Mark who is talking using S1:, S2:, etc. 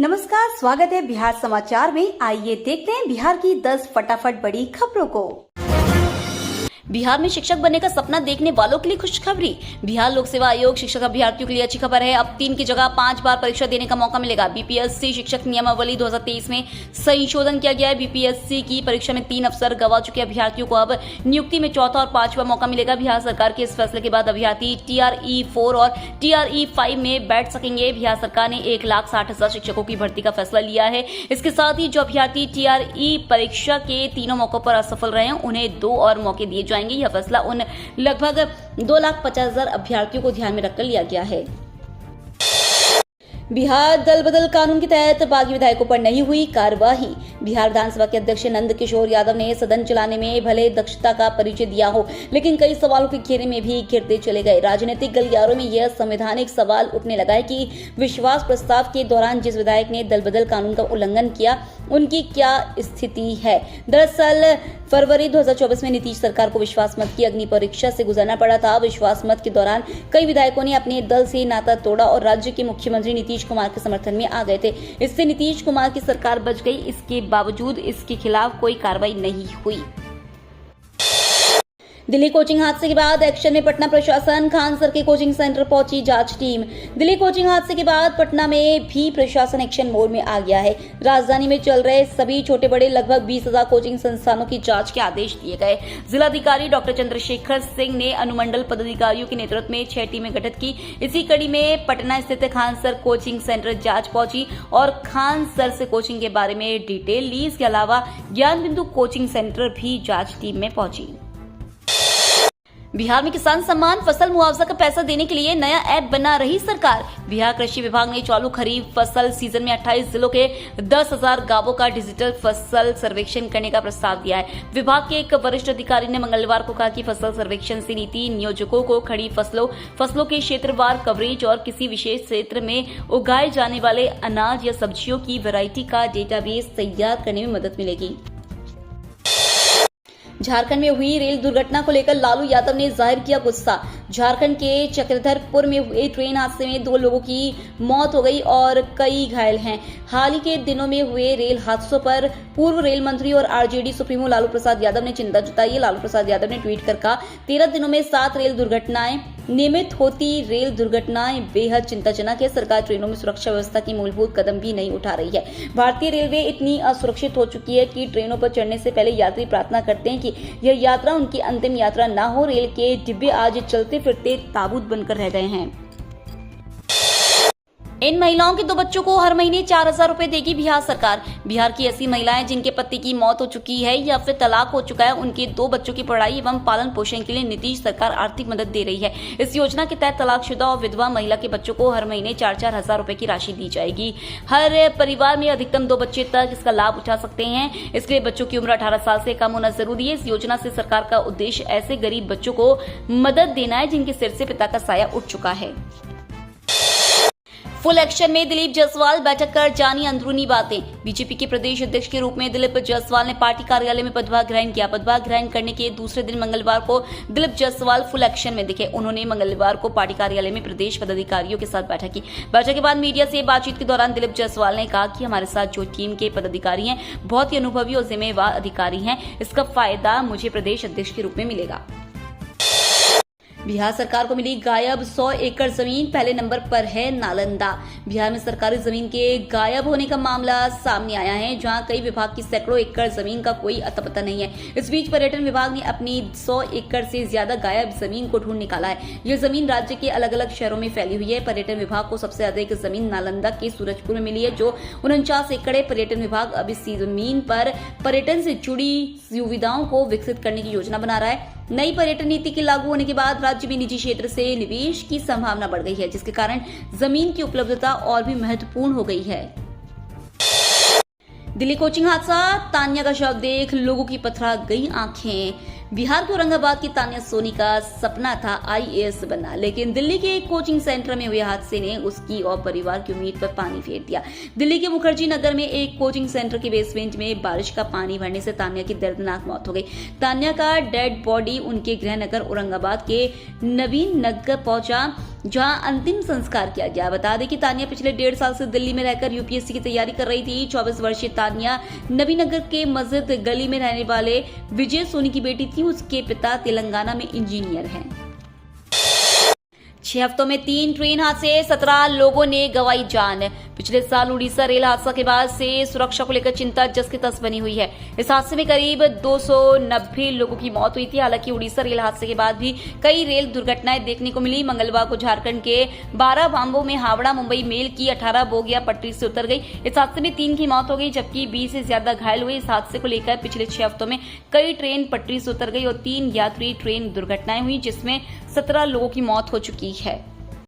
S1: नमस्कार, स्वागत है बिहार समाचार में। आइए देखते हैं बिहार की 10 फटाफट बड़ी खबरों को। बिहार में शिक्षक बनने का सपना देखने वालों के लिए खुशखबरी। बिहार लोक सेवा आयोग शिक्षक अभ्यर्थियों के लिए अच्छी खबर है। अब 3 की जगह 5 बार परीक्षा देने का मौका मिलेगा। बीपीएससी शिक्षक नियमावली 2023 में संशोधन किया गया है। बीपीएससी की परीक्षा में 3 अवसर गंवा चुके अभ्यर्थियों को अब नियुक्ति में चौथा और 5वां मौका मिलेगा। बिहार सरकार के इस फैसले के बाद अभ्यर्थी TRE 4 और TRE 5 में बैठ सकेंगे। बिहार सरकार ने 1,60,000 शिक्षकों की भर्ती का फैसला लिया है। इसके साथ ही जो अभ्यर्थी TRE परीक्षा के तीनों मौकों पर असफल रहे हैं उन्हें 2 और मौके दिए जाएंगे। यह फैसला उन लगभग 2,50,000 अभ्यर्थियों को ध्यान में रखकर लिया गया है। बिहार दल बदल कानून के तहत बागी विधायकों पर नहीं हुई कार्यवाही। बिहार विधानसभा के अध्यक्ष नंद किशोर यादव ने सदन चलाने में भले दक्षता का परिचय दिया हो, लेकिन कई सवालों के घेरे में भी घिरते चले गए। राजनीतिक गलियारों में यह संवैधानिक सवाल उठने लगा है कि विश्वास प्रस्ताव के दौरान जिस विधायक ने दल बदल कानून का उल्लंघन किया उनकी क्या स्थिति है। दरअसल फरवरी 2024 में नीतीश सरकार को विश्वास मत की अग्नि परीक्षा से गुजरना पड़ा था। विश्वास मत के दौरान कई विधायकों ने अपने दल से नाता तोड़ा और राज्य के मुख्यमंत्री नीतीश कुमार के समर्थन में आ गए थे। इससे नीतीश कुमार की सरकार बच गई। इसके बावजूद इसके खिलाफ कोई कार्रवाई नहीं हुई। दिल्ली कोचिंग हादसे के बाद एक्शन में पटना प्रशासन। खान सर के कोचिंग सेंटर पहुंची जांच टीम। दिल्ली कोचिंग हादसे के बाद पटना में भी प्रशासन एक्शन मोड में आ गया है। राजधानी में चल रहे सभी छोटे बड़े लगभग 20,000 कोचिंग संस्थानों की जांच के आदेश दिए गए। जिलाधिकारी डॉक्टर चंद्रशेखर सिंह ने अनुमंडल पदाधिकारियों के नेतृत्व में 6 टीमें गठित की। इसी कड़ी में पटना स्थित खान सर कोचिंग सेंटर जांच पहुंची और खान सर से कोचिंग के बारे में डिटेल ली। इसके अलावा ज्ञान बिंदु कोचिंग सेंटर भी जांच टीम में पहुंची। बिहार में किसान सम्मान फसल मुआवजा का पैसा देने के लिए नया ऐप बना रही सरकार। बिहार कृषि विभाग ने चालू खरीफ फसल सीजन में 28 जिलों के 10,000 गांवों का डिजिटल फसल सर्वेक्षण करने का प्रस्ताव दिया है। विभाग के एक वरिष्ठ अधिकारी ने मंगलवार को कहा कि फसल सर्वेक्षण से नीति नियोजकों को खड़ी फसलों के क्षेत्रवार कवरेज और किसी विशेष क्षेत्र में उगाए जाने वाले अनाज या सब्जियों की वैरायटी का डेटाबेस तैयार करने में मदद मिलेगी। झारखंड में हुई रेल दुर्घटना को लेकर लालू यादव ने जाहिर किया गुस्सा। झारखंड के चक्रधरपुर में हुए ट्रेन हादसे में 2 लोगों की मौत हो गई और कई घायल हैं। हाल ही के दिनों में हुए रेल हादसों पर पूर्व रेल मंत्री और आरजेडी सुप्रीमो लालू प्रसाद यादव ने चिंता जताई है। लालू प्रसाद यादव ने ट्वीट कर कहा, 13 दिनों में 7 रेल दुर्घटनाएं नियमित होती रेल दुर्घटनाएं बेहद चिंताजनक है। सरकार ट्रेनों में सुरक्षा व्यवस्था की मूलभूत कदम भी नहीं उठा रही है। भारतीय रेलवे इतनी असुरक्षित हो चुकी है कि ट्रेनों पर चढ़ने से पहले यात्री प्रार्थना करते हैं कि यह यात्रा उनकी अंतिम यात्रा ना हो। रेल के डिब्बे आज चलते फिरते ताबूत बनकर रह गए हैं। इन महिलाओं के 2 बच्चों को हर महीने 4,000 रुपए देगी बिहार सरकार। बिहार की ऐसी महिलाएं जिनके पति की मौत हो चुकी है या फिर तलाक हो चुका है, उनके 2 बच्चों की पढ़ाई एवं पालन पोषण के लिए नीतीश सरकार आर्थिक मदद दे रही है। इस योजना के तहत तलाकशुदा और विधवा महिला के बच्चों को हर महीने 4-4 हजार रुपए की राशि दी जाएगी। हर परिवार में अधिकतम 2 बच्चे तक इसका लाभ उठा सकते हैं। इसके लिए बच्चों की उम्र 18 साल से कम होना जरूरी है। इस योजना से सरकार का उद्देश्य ऐसे गरीब बच्चों को मदद देना है जिनके सिर से पिता का साया उठ चुका है। फुल एक्शन में दिलीप जायसवाल बैठक कर जानी अंदरूनी बातें। बीजेपी के प्रदेश अध्यक्ष के रूप में दिलीप जायसवाल ने पार्टी कार्यालय में पदभार ग्रहण किया। पदभार ग्रहण करने के दूसरे दिन मंगलवार को दिलीप जायसवाल फुल एक्शन में दिखे। उन्होंने मंगलवार को पार्टी कार्यालय में प्रदेश पदाधिकारियों के साथ बैठक की। बैठक के बाद मीडिया से बातचीत के दौरान दिलीप जायसवाल ने कहा कि हमारे साथ जो टीम के पदाधिकारी हैं बहुत ही अनुभवी और जिम्मेवार अधिकारी हैं। इसका फायदा मुझे प्रदेश अध्यक्ष के रूप में मिलेगा। बिहार सरकार को मिली गायब 100 एकड़ जमीन। पहले नंबर पर है नालंदा। बिहार में सरकारी जमीन के गायब होने का मामला सामने आया है, जहां कई विभाग की सैकड़ों एकड़ जमीन का कोई अता पता नहीं है। इस बीच पर्यटन विभाग ने अपनी 100 एकड़ से ज्यादा गायब जमीन को ढूंढ निकाला है। यह जमीन राज्य के अलग अलग शहरों में फैली हुई है। पर्यटन विभाग को सबसे अधिक जमीन नालंदा के सूरजपुर में मिली है, जो 49 एकड़ है। पर्यटन विभाग अब इस जमीन पर पर्यटन से जुड़ी सुविधाओं को विकसित करने की योजना बना रहा है। नई पर्यटन नीति के लागू होने के बाद राज्य में निजी क्षेत्र से निवेश की संभावना बढ़ गई है, जिसके कारण जमीन की उपलब्धता और भी महत्वपूर्ण हो गई है। दिल्ली कोचिंग हादसा, तान्या का शव देख लोगों की पथरा गई आंखें। बिहार के औरंगाबाद की तान्या सोनी का सपना था IAS बनना, लेकिन दिल्ली के एक कोचिंग सेंटर में हुए हादसे ने उसकी और परिवार की उम्मीद पर पानी फेर दिया। दिल्ली के मुखर्जी नगर में एक कोचिंग सेंटर के बेसमेंट में बारिश का पानी भरने से तान्या की दर्दनाक मौत हो गई। तान्या का डेड बॉडी उनके गृह नगर औरंगाबाद के नवीन नगर पहुंचा। जहां अंतिम संस्कार किया गया। बता दें कि तानिया पिछले 1.5 साल से दिल्ली में रहकर यूपीएससी की तैयारी कर रही थी। 24 वर्षीय तानिया नबीनगर के मस्जिद गली में रहने वाले विजय सोनी की बेटी थी। उसके पिता तेलंगाना में इंजीनियर हैं। 6 हफ्तों में 3 ट्रेन हादसे, 17 लोगों ने गंवाई जान। पिछले साल उड़ीसा रेल हादसा के बाद से सुरक्षा को लेकर चिंता जस की तस बनी हुई है। इस हादसे में करीब 290 लोगों की मौत हुई थी। हालांकि उड़ीसा रेल हादसे के बाद भी कई रेल दुर्घटनाएं देखने को मिली। मंगलवार को झारखंड के 12 भांबों में हावड़ा मुंबई मेल की 18 बोगियां पटरी से उतर गई। इस हादसे में 3 की मौत हो गई, जबकि 20 से ज्यादा घायल हुए। इस हादसे को लेकर पिछले 6 हफ्तों में कई ट्रेन पटरी से उतर गई और 3 यात्री ट्रेन दुर्घटनाएं हुई, जिसमें 17 लोगों की मौत हो चुकी है।